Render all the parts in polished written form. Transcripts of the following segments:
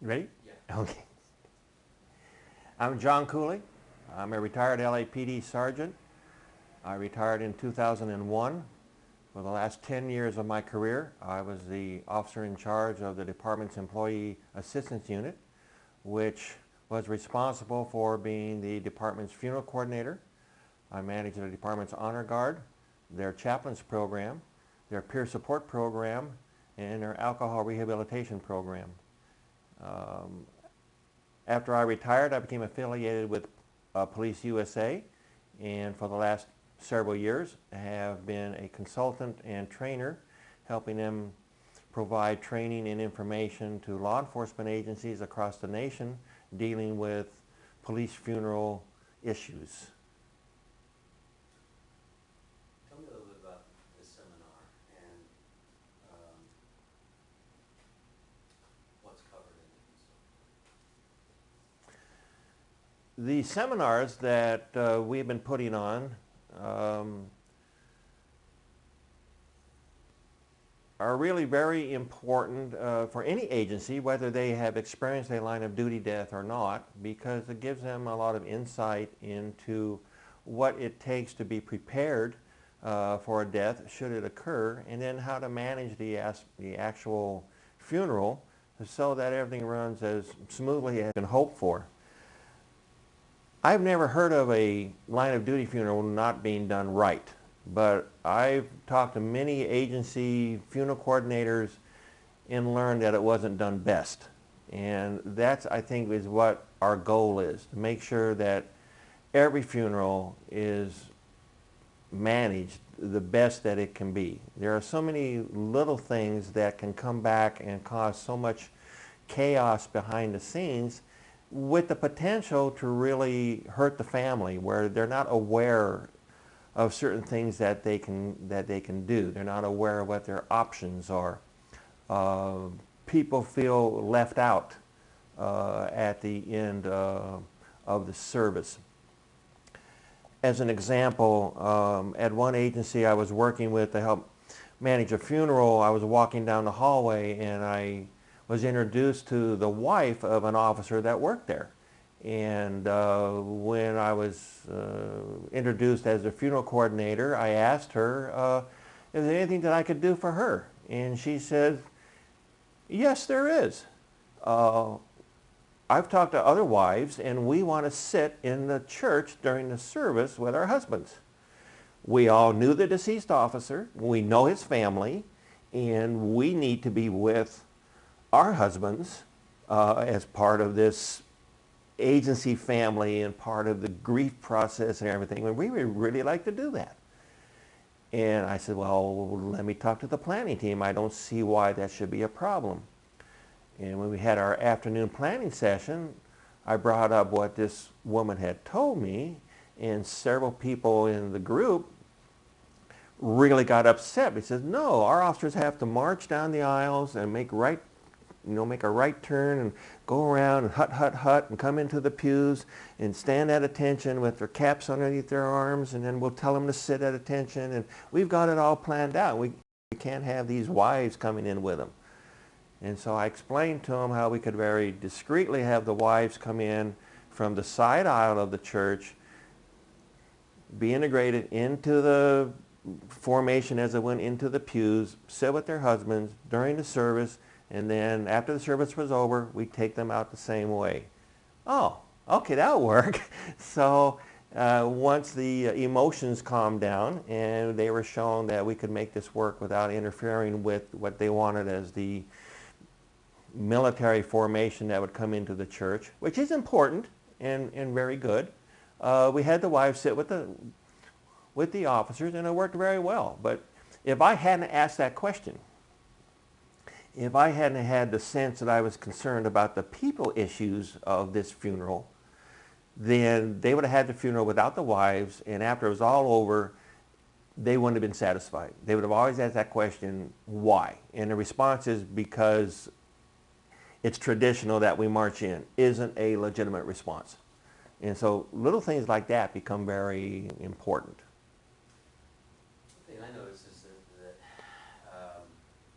Ready? Yeah. Okay. I'm John Cooley. I'm a retired LAPD sergeant. I retired in 2001. For the last 10 years of my career, I was the officer in charge of the department's Employee Assistance Unit, which was responsible for being the department's funeral coordinator. I managed the department's honor guard, their chaplains program, their peer support program, and their alcohol rehabilitation program. After I retired, I became affiliated with Police USA, and for the last several years I have been a consultant and trainer, helping them provide training and information to law enforcement agencies across the nation dealing with police funeral issues. Tell me a little bit about this seminar and what's covered in it. The seminars that we've been putting on are really very important for any agency, whether they have experienced a line of duty death or not, because it gives them a lot of insight into what it takes to be prepared for a death should it occur, and then how to manage the actual funeral so that everything runs as smoothly as can hope for. I've never heard of a line of duty funeral not being done right, but I've talked to many agency funeral coordinators and learned that it wasn't done best. And that's, I think, is what our goal is, to make sure that every funeral is managed the best that it can be. There are so many little things that can come back and cause so much chaos behind the scenes, with the potential to really hurt the family, where they're not aware of certain things that they can do. They're not aware of what their options are. People feel left out at the end of the service. As an example, at one agency I was working with to help manage a funeral, I was walking down the hallway and I was introduced to the wife of an officer that worked there. And when I was introduced as a funeral coordinator, I asked her, is there anything that I could do for her? And she said, yes, there is. I've talked to other wives and we want to sit in the church during the service with our husbands. We all knew the deceased officer, we know his family, and we need to be with our husbands as part of this agency family and part of the grief process and everything, and we would really like to do that. And I said, well, let me talk to the planning team. I don't see why that should be a problem. And when we had our afternoon planning session, I brought up what this woman had told me, and several people in the group really got upset. They said, no, our officers have to march down the aisles and make a right turn and go around and hut and come into the pews and stand at attention with their caps underneath their arms, and then we'll tell them to sit at attention, and we've got it all planned out. We can't have these wives coming in with them. And so I explained to them how we could very discreetly have the wives come in from the side aisle of the church, be integrated into the formation as they went into the pews, sit with their husbands during the service, and then after the service was over, we take them out the same way. Oh, okay, that'll work. So once the emotions calmed down and they were shown that we could make this work without interfering with what they wanted as the military formation that would come into the church, which is important and very good, we had the wives sit with the officers, and it worked very well. But if I hadn't asked that question, if I hadn't had the sense that I was concerned about the people issues of this funeral, then they would have had the funeral without the wives, and after it was all over, they wouldn't have been satisfied. They would have always asked that question, why? And the response is because it's traditional that we march in, isn't a legitimate response. And so little things like that become very important. One thing I noticed is that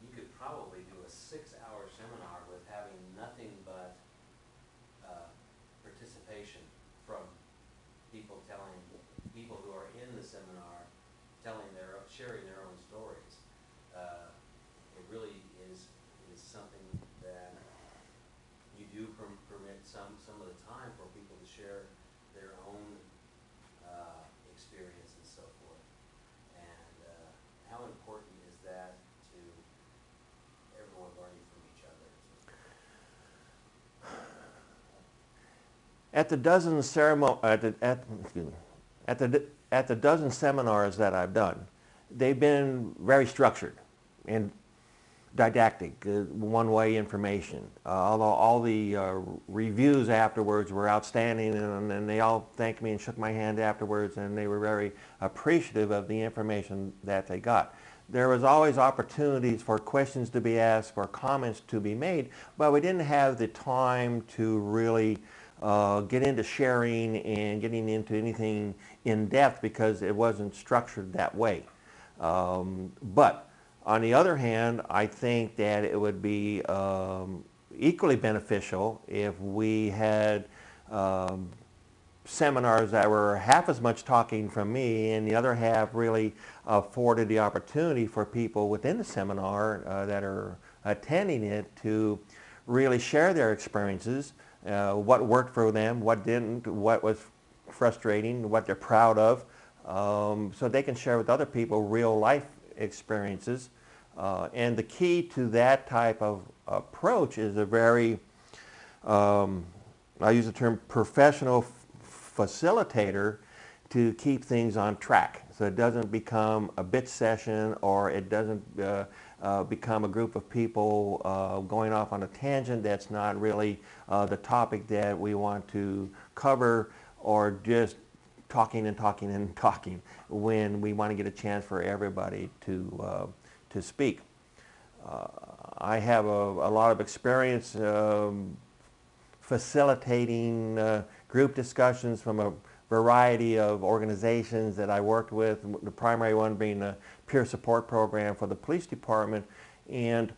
you could probably do a 6-hour seminar with having nothing but sharing their own stories. It really is something that you do permit some of the time for people to share their own experience and so forth. And how important is that to everyone learning from each other? At the dozen at the dozen seminars that I've done, they've been very structured and didactic, one-way information. Although all the reviews afterwards were outstanding, and they all thanked me and shook my hand afterwards, and they were very appreciative of the information that they got. There was always opportunities for questions to be asked, for comments to be made, but we didn't have the time to really get into sharing and getting into anything in depth because it wasn't structured that way. But on the other hand, I think that it would be equally beneficial if we had seminars that were half as much talking from me and the other half really afforded the opportunity for people within the seminar that are attending it to really share their experiences, what worked for them, what didn't, what was frustrating, what they're proud of, so they can share with other people real life experiences. And the key to that type of approach is a very, I use the term professional facilitator to keep things on track. So it doesn't become a bitch session, or it doesn't become a group of people going off on a tangent that's not really the topic that we want to cover, or just talking and talking and talking when we want to get a chance for everybody to speak. I have a lot of experience facilitating group discussions from a variety of organizations that I worked with, the primary one being the peer support program for the police department. And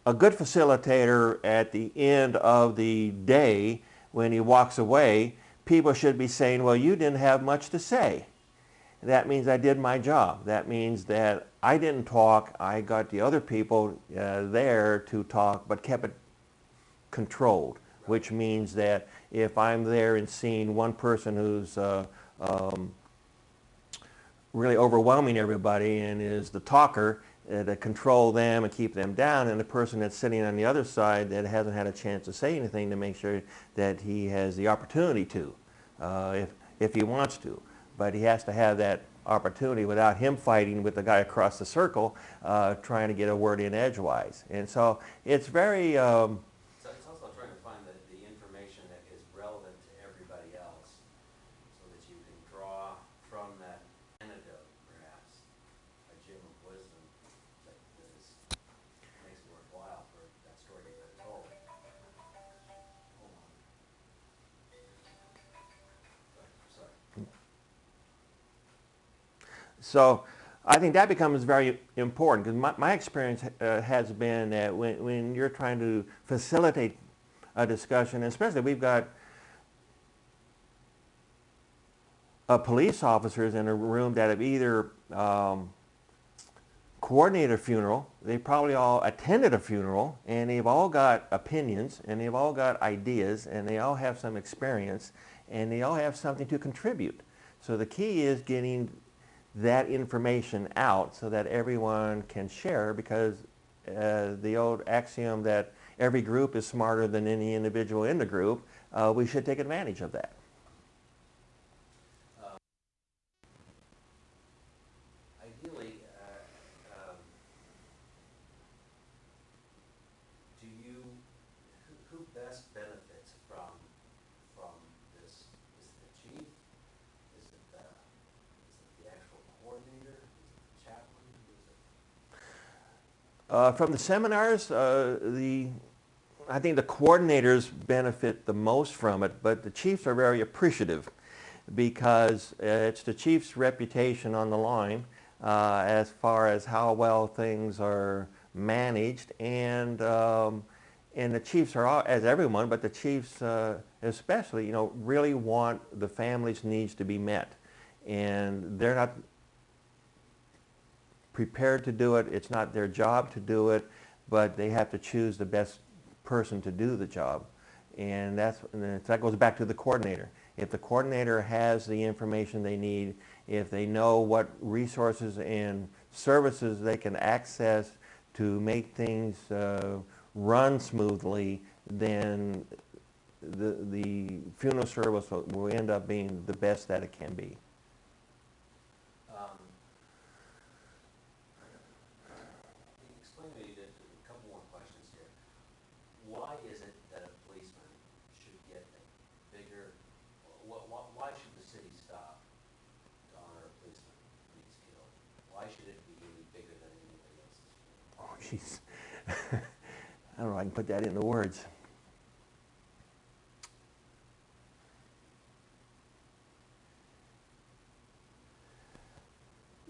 a good facilitator at the end of the day, when he walks away, people should be saying, well, you didn't have much to say. That means I did my job. That means that I didn't talk. I got the other people there to talk, but kept it controlled, which means that if I'm there and seeing one person who's really overwhelming everybody and is the talker, to control them and keep them down, and the person that's sitting on the other side that hasn't had a chance to say anything, to make sure that he has the opportunity to, if he wants to. But he has to have that opportunity without him fighting with the guy across the circle trying to get a word in edgewise. And so it's very... So it's also trying to find the information that is relevant to everybody else, so that you can draw from that antidote, perhaps, a gem of wisdom that makes it worthwhile for that story to get told. Hold on. Sorry. So I think that becomes very important, because my experience has been that when you're trying to facilitate a discussion, especially we've got police officers in a room that have either coordinated a funeral, they probably all attended a funeral, and they've all got opinions, and they've all got ideas, and they all have some experience, and they all have something to contribute. So the key is getting that information out so that everyone can share, because the old axiom that every group is smarter than any individual in the group, we should take advantage of that. Ideally, do you, who best benefits from this? Is it the chief? Is it the actual coordinator? Is it the chaplain? Who is it? From the seminars, I think the coordinators benefit the most from it, but the chiefs are very appreciative, because it's the chief's reputation on the line as far as how well things are managed, and the chiefs are, as everyone, but the chiefs especially, really want the family's needs to be met, and they're not prepared to do it. It's not their job to do it, but they have to choose the best person to do the job. And that goes back to the coordinator. If the coordinator has the information they need, if they know what resources and services they can access to make things run smoothly, then the funeral service will end up being the best that it can be. Explain to me a couple more questions here. Why is it that a policeman should get a bigger, why should the city stop to honor a policeman when he's killed? Why should it be any bigger than anybody else's funeral? Oh, jeez. I don't know if I can put that into words.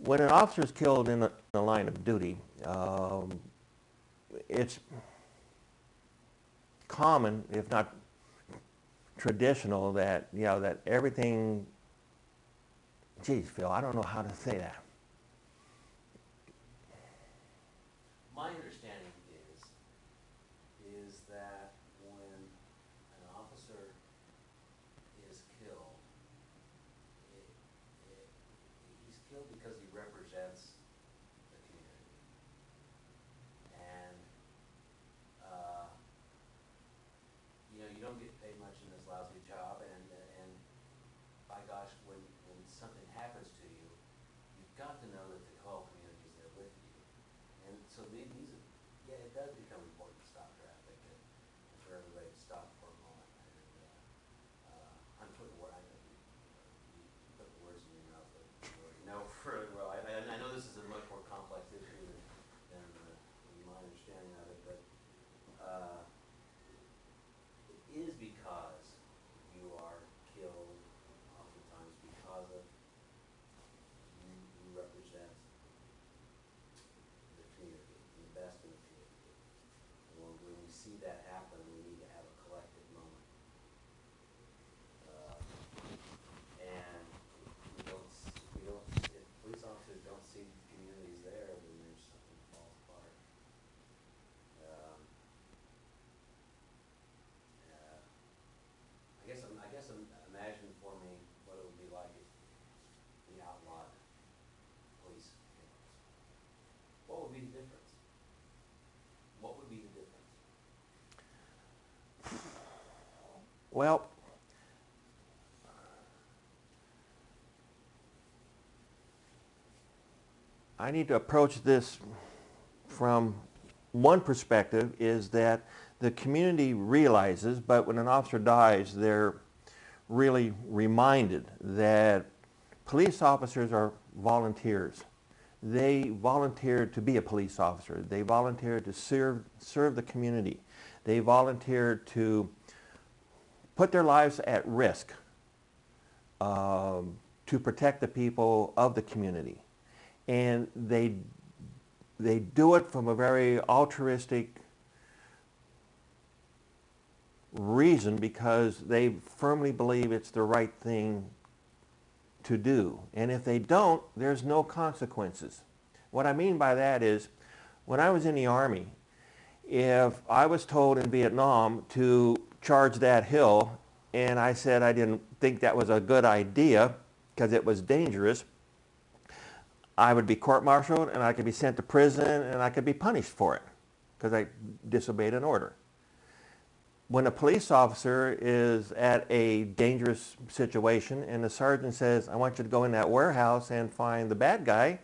When an officer is killed in the line of duty, it's common, if not traditional, that that everything. Geez, Phil, I don't know how to say that. My understanding is that when an officer is killed, he's killed because he represents the community. And, you don't get paid much in this lousy job, and by gosh, when something happens to you, you've got to know that the whole community is there with you. And so it does become important to stop traffic and for everybody to stop for a moment. And I'm putting you put words in your mouth that you already know very well. I know this is a much more complex issue than my understanding of it, but it is because you are killed oftentimes because of you represent the community, the best in the community. And when we see that happen, we need to have a collective moment. And if police officers don't see communities there, then there's something that falls apart. I guess imagine for me what it would be like if we outlawed police funerals. What would be the difference? What would be the difference? Well, I need to approach this from one perspective, is that the community realizes, but when an officer dies, they're really reminded that police officers are volunteers. They volunteer to be a police officer. They volunteer to serve the community. They volunteer to put their lives at risk to protect the people of the community. And they do it from a very altruistic reason, because they firmly believe it's the right thing to do. And if they don't, there's no consequences. What I mean by that is, when I was in the Army, if I was told in Vietnam to charge that hill, and I said I didn't think that was a good idea because it was dangerous, I would be court-martialed and I could be sent to prison and I could be punished for it because I disobeyed an order. When a police officer is at a dangerous situation and the sergeant says, I want you to go in that warehouse and find the bad guy,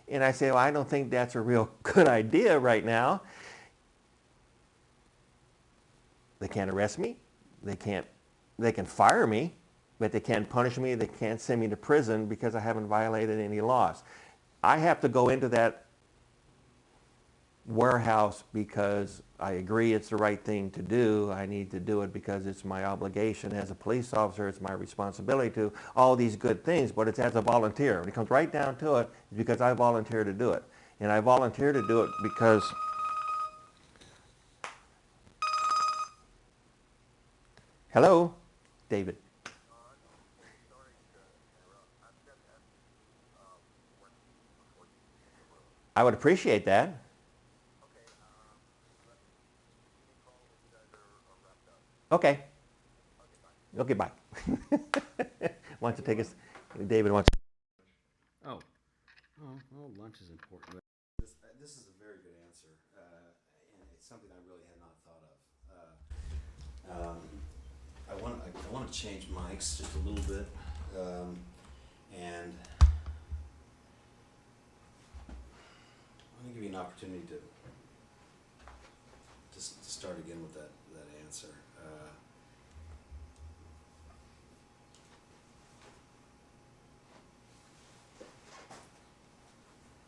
and I say, well, I don't think that's a real good idea right now, they can't arrest me, they can fire me, but they can't punish me, they can't send me to prison because I haven't violated any laws. I have to go into that warehouse because I agree it's the right thing to do. I need to do it because it's my obligation as a police officer. It's my responsibility to all these good things, but it's as a volunteer. When it comes right down to it, it's because I volunteer to do it. And I volunteer to do it because hello, David. I would appreciate that. Okay. Okay, bye. Why don't you take us, David wants. Oh, well, lunch is important. This is a very good answer, and it's something I really had not thought of. I want to change mics just a little bit, and I'm going to give you an opportunity to start again with that answer.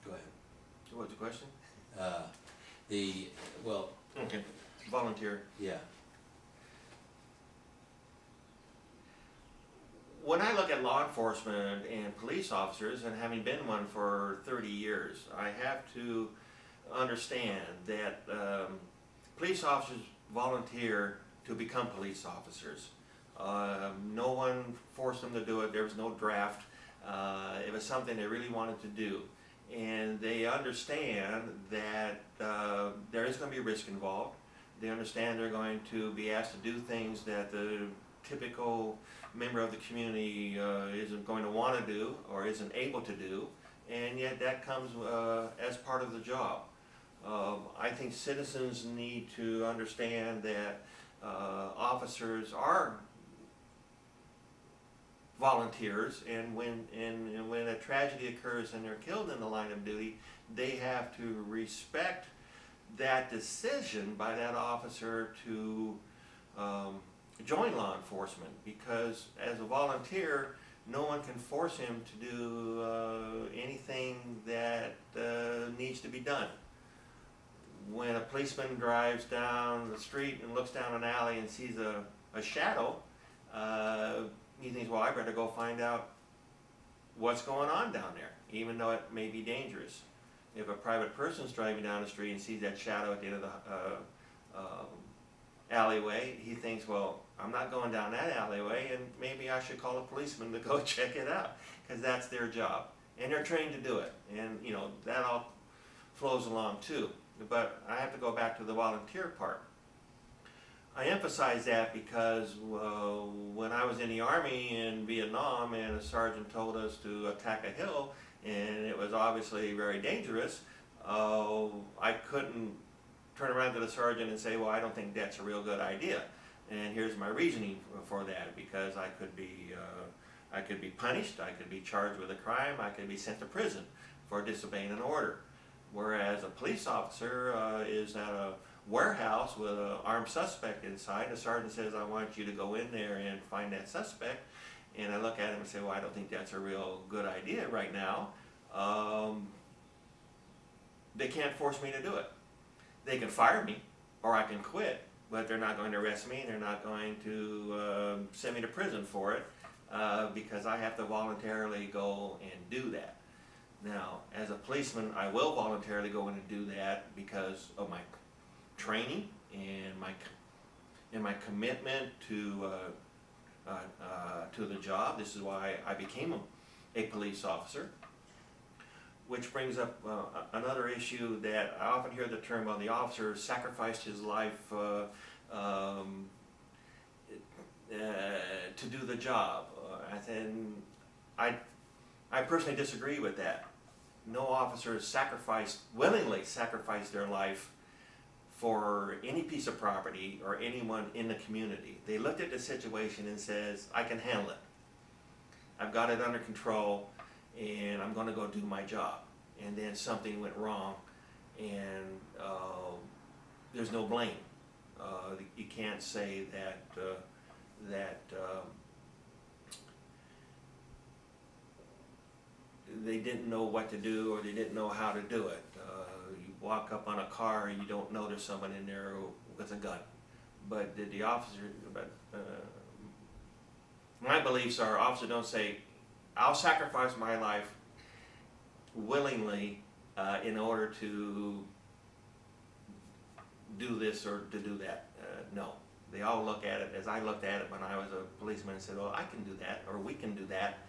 Go ahead. What's the question? Uh, well, Okay. Volunteer. yeah. When I look at law enforcement and police officers, and having been one for 30 years, I have to understand that police officers volunteer to become police officers. No one forced them to do it. There was no draft. It was something they really wanted to do. And they understand that there is going to be risk involved. They understand they're going to be asked to do things that the typical member of the community isn't going to want to do or isn't able to do, and yet that comes as part of the job. I think citizens need to understand that officers are volunteers, and when a tragedy occurs and they're killed in the line of duty, they have to respect that decision by that officer to join law enforcement, because as a volunteer, no one can force him to do anything that needs to be done. When a policeman drives down the street and looks down an alley and sees a shadow, he thinks, well, I better go find out what's going on down there, even though it may be dangerous. If a private person's driving down the street and sees that shadow at the end of the alleyway, he thinks, well, I'm not going down that alleyway, and maybe I should call a policeman to go check it out, because that's their job. And they're trained to do it. And, you know, that all flows along too. But I have to go back to the volunteer part. I emphasize that because when I was in the Army in Vietnam and a sergeant told us to attack a hill, and it was obviously very dangerous, I couldn't turn around to the sergeant and say, well, I don't think that's a real good idea. And here's my reasoning for that, because I could be punished, I could be charged with a crime, I could be sent to prison for disobeying an order. Whereas a police officer is at a warehouse with an armed suspect inside. The sergeant says, I want you to go in there and find that suspect. And I look at him and say, well, I don't think that's a real good idea right now. They can't force me to do it. They can fire me, or I can quit, but they're not going to arrest me, and they're not going to send me to prison for it, because I have to voluntarily go and do that. Now, as a policeman, I will voluntarily go in and do that because of my training and my commitment to the job. This is why I became a police officer. Which brings up another issue that I often hear the term, well, the officer sacrificed his life to do the job. I personally disagree with that. No officer has willingly sacrificed their life for any piece of property or anyone in the community. They looked at the situation and says, I can handle it. I've got it under control, and I'm going to go do my job. And then something went wrong, and there's no blame. You can't say that they didn't know what to do, or they didn't know how to do it. You walk up on a car and you don't know there's someone in there with a gun. But did the officer, my beliefs are, officers don't say, I'll sacrifice my life willingly in order to do this or to do that. No. They all look at it as I looked at it when I was a policeman and said, well, I can do that, or we can do that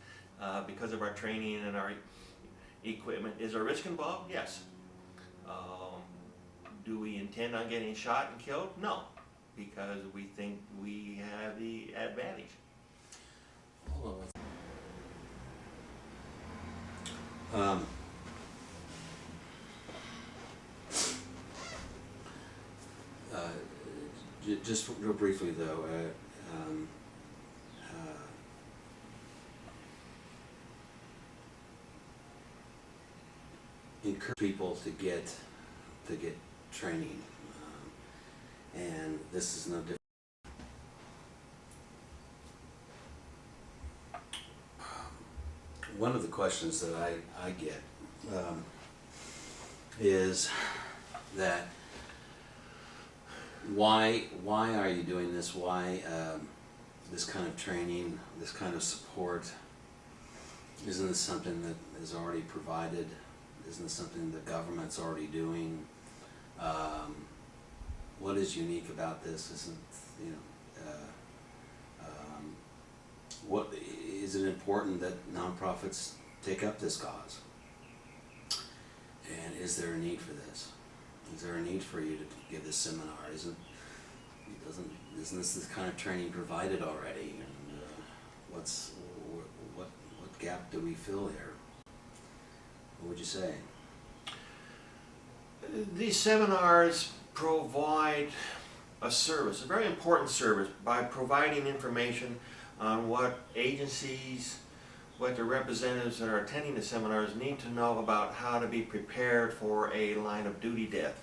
because of our training and our equipment. Is there risk involved? Yes. Do we intend on getting shot and killed? No, because we think we have the advantage. Hold on. Just real briefly though, encourage people to get training, and this is no different. One of the questions that I get is that why are you doing this? Why this kind of training, this kind of support? Isn't this something that is already provided? Isn't this something the government's already doing? What is unique about this? Isn't, what is it important that nonprofits take up this cause? And is there a need for this? Is there a need for you to give this seminar? Isn't this kind of training provided already? And what gap do we fill here? What would you say? These seminars provide a service, a very important service, by providing information on what agencies, what the representatives that are attending the seminars need to know about how to be prepared for a line of duty death.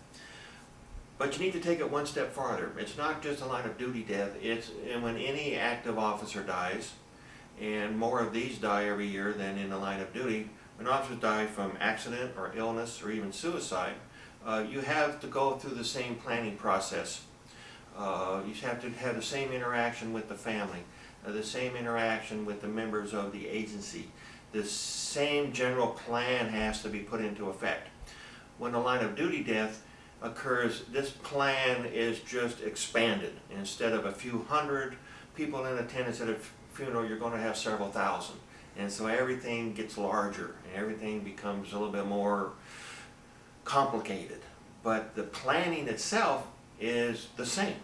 But you need to take it one step farther. It's not just a line of duty death, it's when any active officer dies, and more of these die every year than in the line of duty. When officers die from accident or illness or even suicide, you have to go through the same planning process. You have to have the same interaction with the family, the same interaction with the members of the agency. The same general plan has to be put into effect. When a line of duty death occurs, this plan is just expanded. Instead of a few hundred people in attendance at a funeral, you're going to have several thousand. And so everything gets larger and everything becomes a little bit more complicated. But the planning itself is the same.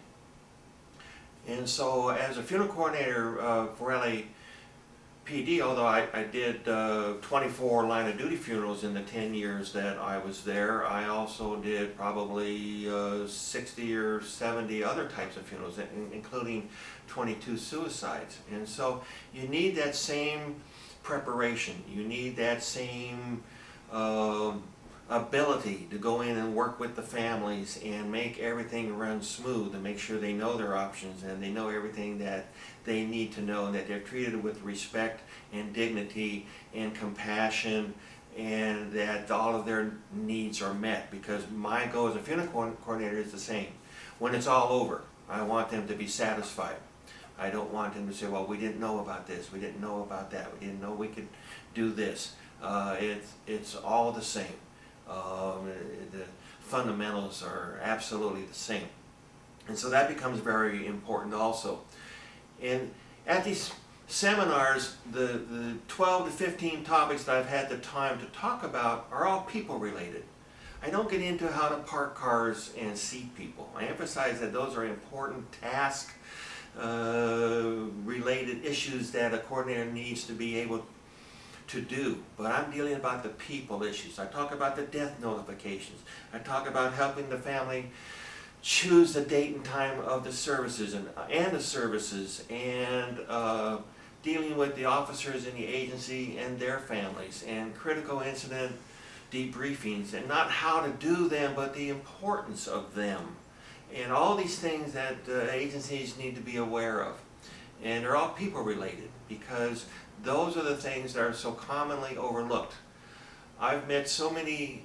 And so as a funeral coordinator for LAPD, although I did 24 line of duty funerals in the 10 years that I was there, I also did probably 60 or 70 other types of funerals, including 22 suicides. And so you need that same preparation. You need that same ability to go in and work with the families and make everything run smooth and make sure they know their options and they know everything that they need to know and that they're treated with respect and dignity and compassion and that all of their needs are met. Because my goal as a funeral coordinator is the same. When it's all over, I want them to be satisfied. I don't want them to say, well, we didn't know about this, we didn't know about that, we didn't know we could do this. It's all the same. The fundamentals are absolutely the same. And so that becomes very important also. And at these seminars, the 12 to 15 topics that I've had the time to talk about are all people related. I don't get into how to park cars and seat people. I emphasize that those are important task related issues that a coordinator needs to be able to do, but I'm dealing about the people issues. I talk about the death notifications. I talk about helping the family choose the date and time of the services and the services, and dealing with the officers in the agency and their families, and critical incident debriefings, and not how to do them, but the importance of them, and all these things that agencies need to be aware of. And they're all people related, because those are the things that are so commonly overlooked. I've met so many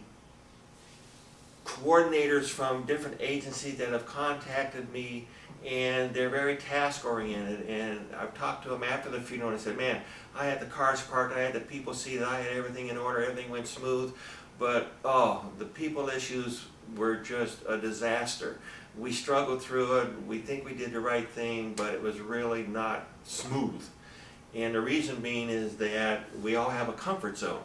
coordinators from different agencies that have contacted me, and they're very task oriented, and I've talked to them after the funeral and I said, man, I had the cars parked, I had the people seated, I had everything in order, everything went smooth, but the people issues were just a disaster. We struggled through it, we think we did the right thing, but it was really not smooth. And the reason being is that we all have a comfort zone.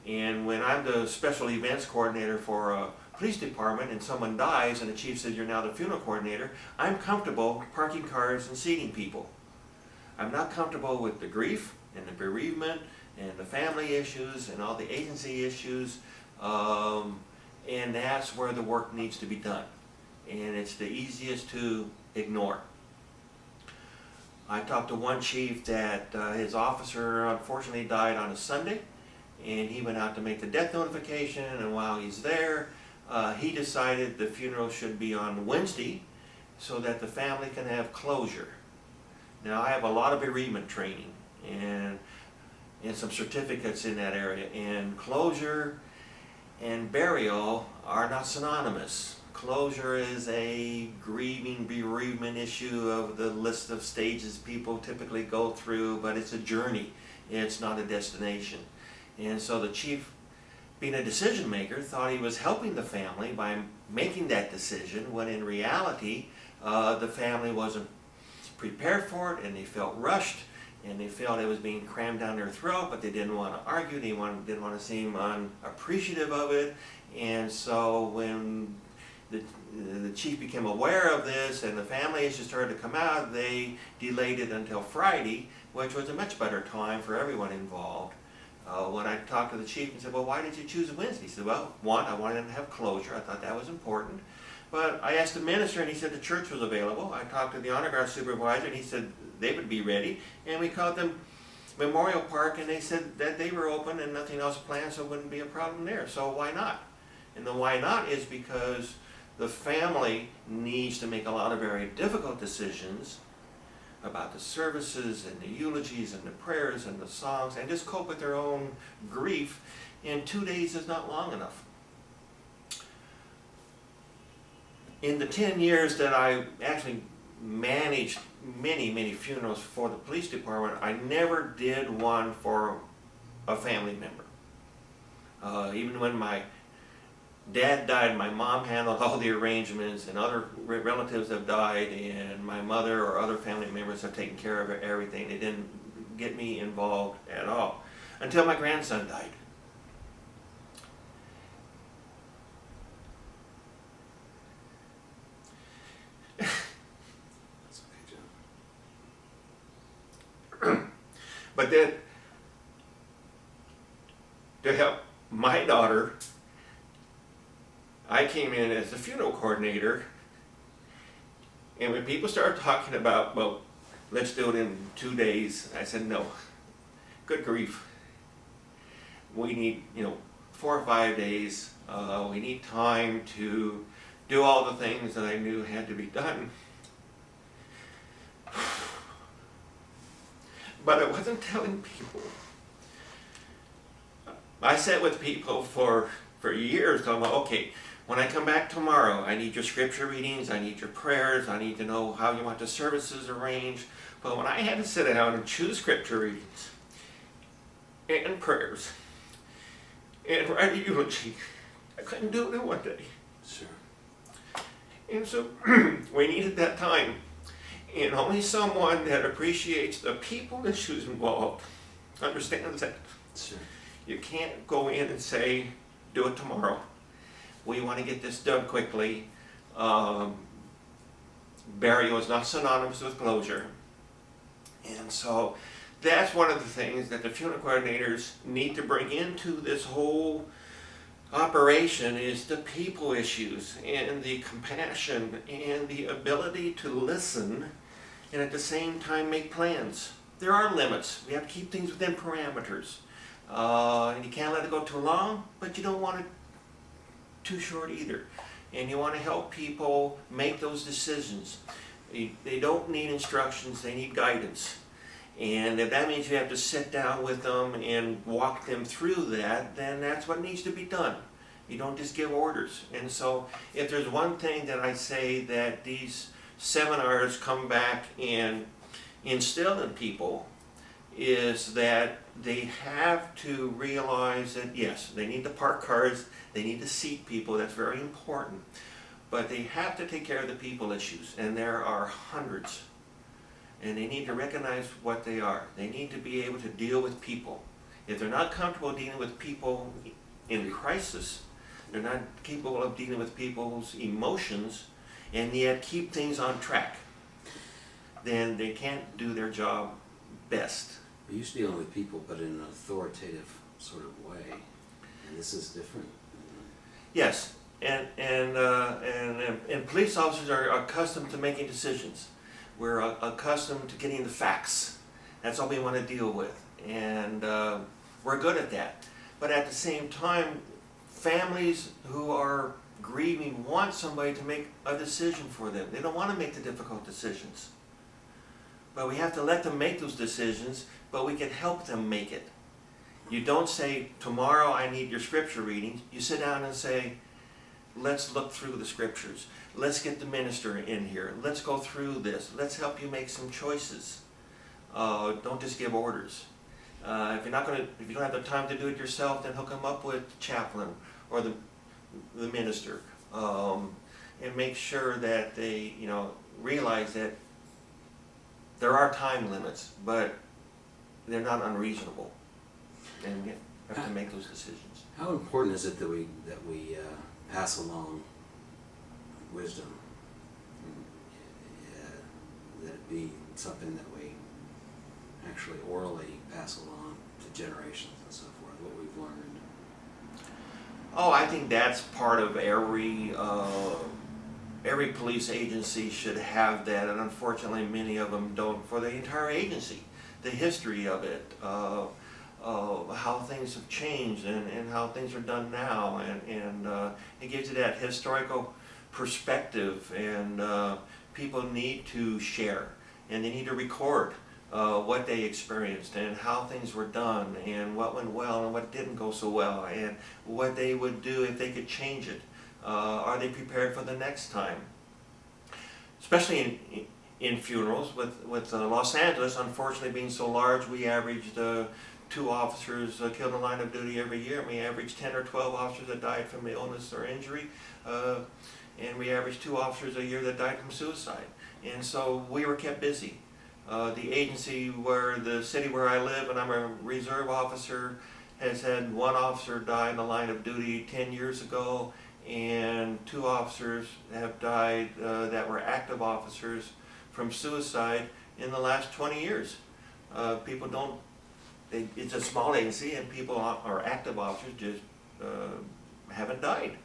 And when I'm the special events coordinator for a police department and someone dies and the chief says, you're now the funeral coordinator, I'm comfortable parking cars and seating people. I'm not comfortable with the grief and the bereavement and the family issues and all the agency issues, and that's where the work needs to be done. And it's the easiest to ignore. I talked to one chief that his officer unfortunately died on a Sunday, and he went out to make the death notification, and while he's there, he decided the funeral should be on Wednesday so that the family can have closure. Now, I have a lot of bereavement training and some certificates in that area, and closure and burial are not synonymous. Closure is a grieving, bereavement issue of the list of stages people typically go through, but it's a journey. It's not a destination. And so the chief, being a decision maker, thought he was helping the family by making that decision, when in reality, the family wasn't prepared for it, and they felt rushed, and they felt it was being crammed down their throat, but they didn't want to argue, they didn't want to seem unappreciative of it. And so when the chief became aware of this and the family issues started to come out, they delayed it until Friday, which was a much better time for everyone involved. When I talked to the chief and said, well, why did you choose Wednesday? He said, well, one, I wanted them to have closure. I thought that was important. But I asked the minister, and he said the church was available. I talked to the honor guard supervisor, and he said they would be ready. And we called them Memorial Park, and they said that they were open and nothing else planned, so it wouldn't be a problem there. So why not? And the why not is because the family needs to make a lot of very difficult decisions about the services and the eulogies and the prayers and the songs, and just cope with their own grief. And 2 days is not long enough. In the 10 years that I actually managed many funerals for the police department, I never did one for a family member. Even when my dad died, my mom handled all the arrangements, and other relatives have died, and my mother or other family members have taken care of everything. They didn't get me involved at all until my grandson died. That's okay, John. But then, to help my daughter, I came in as the funeral coordinator, and when people started talking about, well, let's do it in 2 days, I said, no, good grief. We need, 4 or 5 days. We need time to do all the things that I knew had to be done. But I wasn't telling people. I sat with people for years talking about, okay, when I come back tomorrow, I need your scripture readings, I need your prayers, I need to know how you want the services arranged. But when I had to sit down and choose scripture readings and prayers and write a eulogy, I couldn't do it in one day. Sure. And so we needed that time. And only someone that appreciates the people issues involved understands that. Sure. You can't go in and say, do it tomorrow. We want to get this done quickly. Burial is not synonymous with closure. And so that's one of the things that the funeral coordinators need to bring into this whole operation, is the people issues and the compassion and the ability to listen and at the same time make plans. There are limits. We have to keep things within parameters. And you can't let it go too long, but you don't want it too short either. And you want to help people make those decisions. They don't need instructions, they need guidance. And if that means you have to sit down with them and walk them through that, then that's what needs to be done. You don't just give orders. And so if there's one thing that I say that these seminars come back and instill in people, is that they have to realize that, yes, they need to park cars, they need to seat people, that's very important. But they have to take care of the people issues, and there are hundreds. And they need to recognize what they are. They need to be able to deal with people. If they're not comfortable dealing with people in crisis, they're not capable of dealing with people's emotions, and yet keep things on track, then they can't do their job best. You're used to dealing with people, but in an authoritative sort of way, and this is different. Yes, and police officers are accustomed to making decisions. We're accustomed to getting the facts. That's all we want to deal with, and we're good at that. But at the same time, families who are grieving want somebody to make a decision for them. They don't want to make the difficult decisions. But we have to let them make those decisions, but we can help them make it. You don't say, tomorrow I need your scripture readings. You sit down and say, let's look through the scriptures. Let's get the minister in here. Let's go through this. Let's help you make some choices. Don't just give orders. If you don't have the time to do it yourself, then hook them up with the chaplain or the minister, and make sure that they, realize that there are time limits, but they're not unreasonable, and you have to make those decisions. How important is it that we pass along wisdom? That it be something that we actually orally pass along to generations and so forth, what we've learned. Oh, I think that's part of every police agency should have that, and unfortunately many of them don't for the entire agency. The history of it, how things have changed and how things are done now, and it gives you that historical perspective, and people need to share, and they need to record what they experienced and how things were done and what went well and what didn't go so well and what they would do if they could change it. Are they prepared for the next time? Especially in funerals. With Los Angeles, unfortunately, being so large, we averaged 2 officers killed in the line of duty every year. And we averaged 10 or 12 officers that died from illness or injury. And we averaged 2 officers a year that died from suicide. And so we were kept busy. The agency the city where I live, and I'm a reserve officer, has had 1 officer die in the line of duty 10 years ago, and 2 officers have died that were active officers from suicide in the last 20 years. People don't, it's a small agency, and people are active officers just haven't died.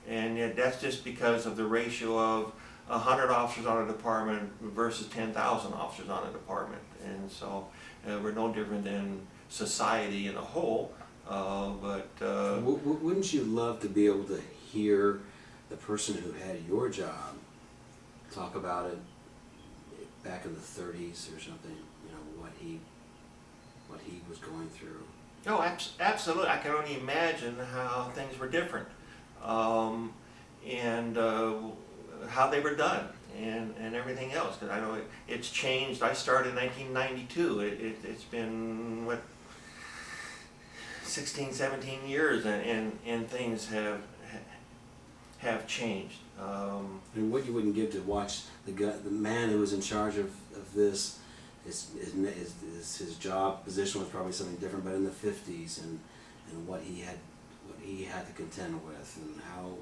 And yet that's just because of the ratio of 100 officers on a department versus 10,000 officers on a department. And so we're no different than society in a whole. Wouldn't you love to be able to hear the person who had your job talk about it back in the 30s or something, what he was going through? No, absolutely. I can only imagine how things were different, and how they were done, and everything else. Because I know it's changed. I started in 1992. It's been, 16, 17 years, and things have changed. And what you wouldn't give to watch the man who was in charge of this, his job position was probably something different, but in the 50s, and what he had to contend with, and how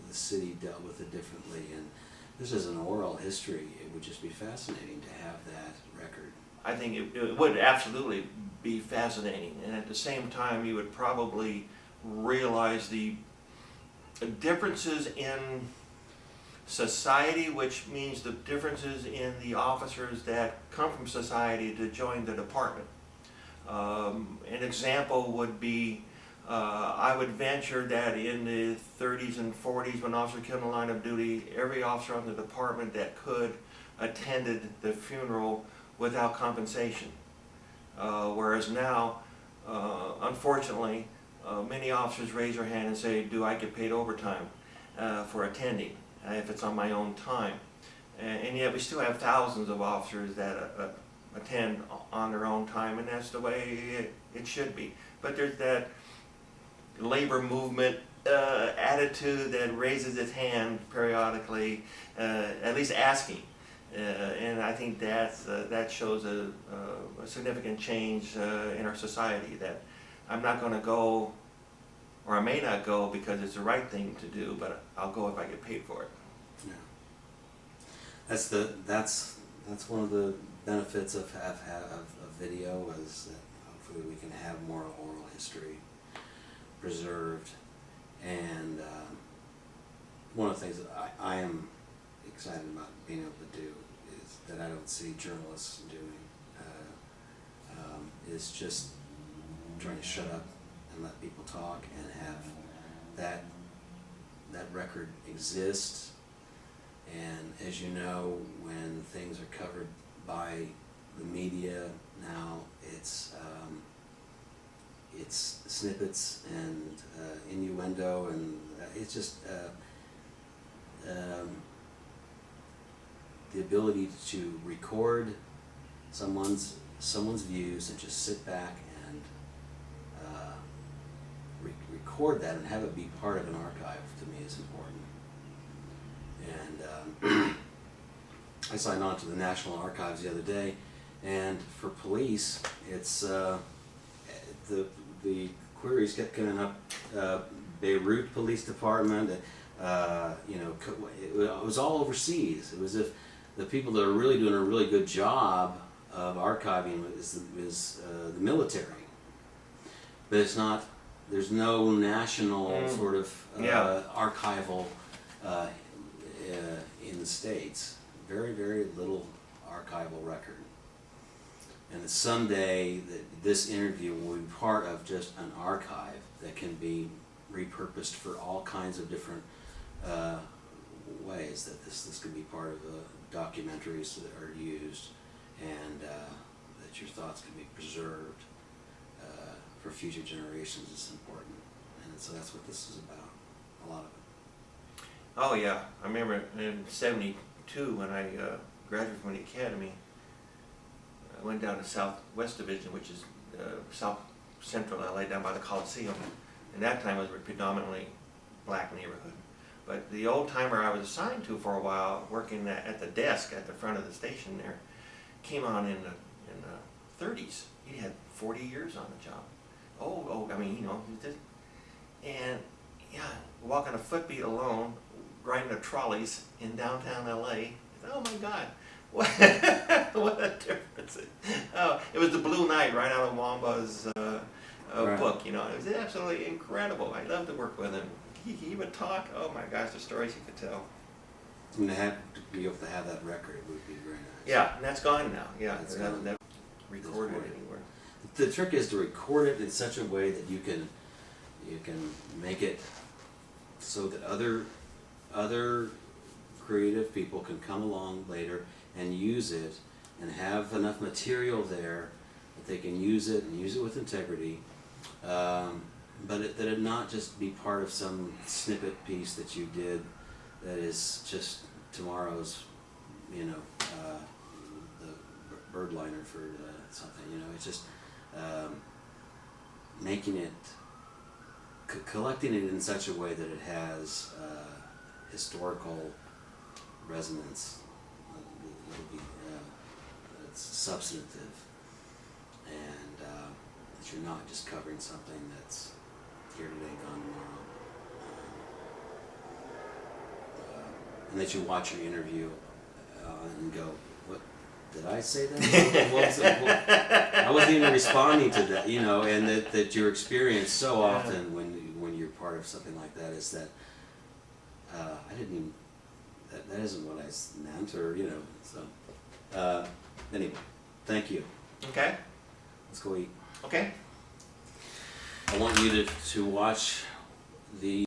the city dealt with it differently. And this is an oral history. It would just be fascinating to have that record. I think it would absolutely be fascinating, and at the same time you would probably realize the differences in society, which means the differences in the officers that come from society to join the department. An example would be, I would venture that in the 30s and 40s, when officers killed in the line of duty, every officer on the department that could attended the funeral without compensation. Whereas now, unfortunately, many officers raise their hand and say, do I get paid overtime for attending if it's on my own time? And yet we still have thousands of officers that attend on their own time, and that's the way it should be. But there's that labor movement attitude that raises its hand periodically, at least asking. And I think that shows a significant change in our society, that I'm not going to go or I may not go because it's the right thing to do, but I'll go if I get paid for it. Yeah. That's one of the benefits of video, is that hopefully we can have more oral history preserved. And one of the things that I am excited about being able to do is that I don't see journalists doing is just trying to shut up and let people talk and have that record exist. And as you know, when things are covered by the media now, it's snippets and innuendo, and it's just the ability to record someone's views and just sit back and record that and have it be part of an archive, to me, is important. And I signed on to the National Archives the other day, and for police, it's the queries kept coming up. Beirut Police Department, it was all overseas. It was if the people that are really doing a really good job of archiving is the military, but it's not. There's no national sort of archival in the States. Very, very little archival record. And that someday this interview will be part of just an archive that can be repurposed for all kinds of different ways. That this could be part of documentaries that are used, and that your thoughts can be preserved for future generations is important. And so that's what this is about, a lot of it. Oh yeah, I remember in '72 when I graduated from the academy. I went down to Southwest Division, which is South Central LA, down by the Coliseum. And that time was a predominantly black neighborhood. But the old timer I was assigned to for a while, working at the desk at the front of the station there, came on in the 30s. He had 40 years on the job. I mean, he just, and yeah, walking a footbeat alone, riding the trolleys in downtown LA. Oh my God. What a difference. Oh, it was the Blue Knight right out of Wamba's Right. book, It was absolutely incredible. I loved to work with him. He would talk. Oh my gosh, the stories he could tell. I mean, to be able to have that record would be very nice. Yeah, and that's gone now. Yeah, It's it's gone. never recorded anywhere. The trick is to record it in such a way that you can make it so that other creative people can come along later and use it, and have enough material there that they can use it and use it with integrity, but that it not just be part of some snippet piece that you did that is just tomorrow's, the birdliner for something. It's just making it, collecting it in such a way that it has historical resonance. It'll be it's substantive, and that you're not just covering something that's here today, gone tomorrow, and that you watch your interview and go, "What did I say that?" I wasn't even responding to that, and that your experience so often when you're part of something like that is that I didn't even. That isn't what I meant, or so. Anyway, thank you. Okay. Let's go eat. Okay. I want you to watch the